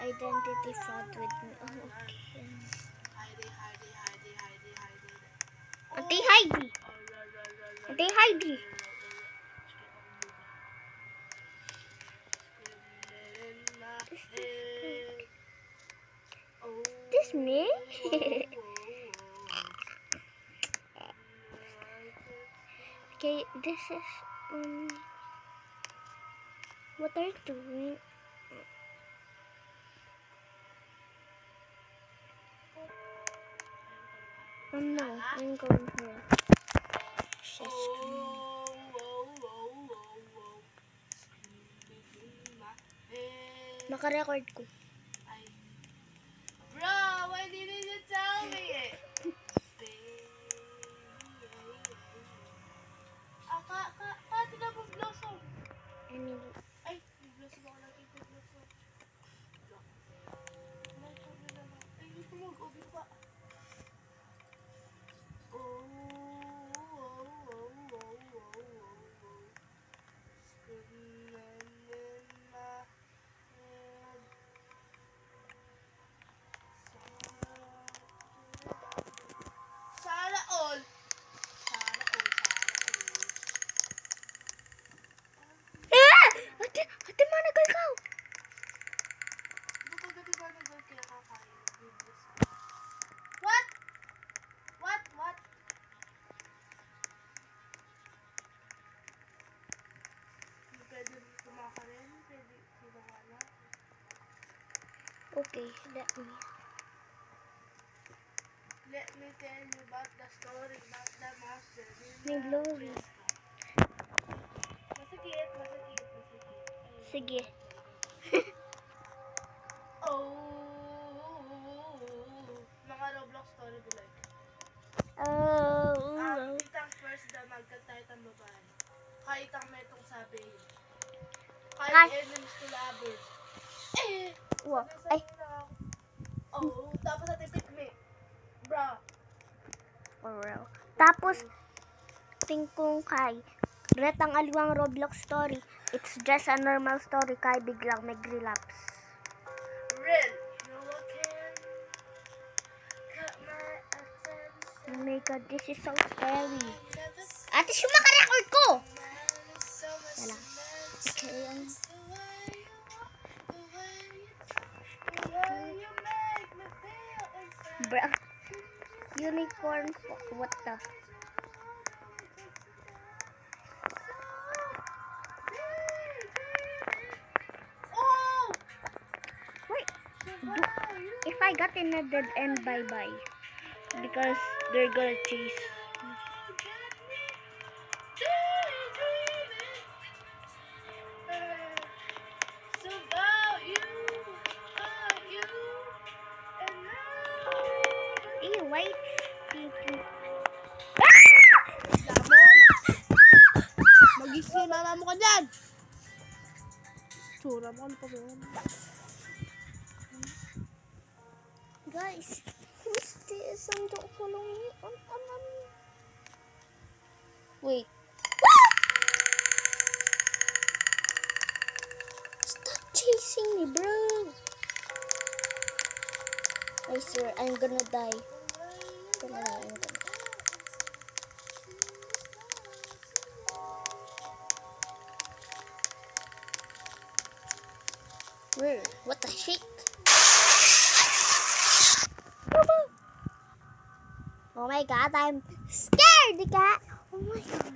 identity fraud with me. Oh, okay. Auntie Heidi. Auntie Heidi. This me? Okay, this is what are you doing? No, I'm going here. Share screen. Naka-record ko. Bro, why didn't you tell me? Kati na mag-blossom. Anyway. Ay, mag-blossom ako lagi. Mag-blossom. May sabi na lang. Ay, hindi ko mag-ubi pa. Sana all. Ate, managal ka! What? Pwede kumakain, pwede kumawala. Okay, Let me tell you about the story about the master. may glory. Masakit. Sige. Mga Roblox story do like. Itang first na magkatayt ang babae. Kahit ang metong sabi. Kahit enemies to lovers. Wow. Ay. Tapos natin pick me. Bro. For real. Tapos, tingkong kay Retang Aliwang Roblox story. It's just a normal story kay biglang mag-relapse. Real. You can cut my attention. Oh my god, this is so scary. Ate, maka-record ko! Wala. Okay, Bro. Unicorn. What the? Wait. If I got in a dead end, bye-bye. Because they're gonna chase me. Wait. Mag-isip mama mo ka dyan! Tsura mo, ano pa ba yun? Guys, who's this? Don't follow me. Wait. Stop chasing me, bro. I swear, I'm gonna die. Where? What the shit? Oh my god, I'm scared, cat. Oh my god.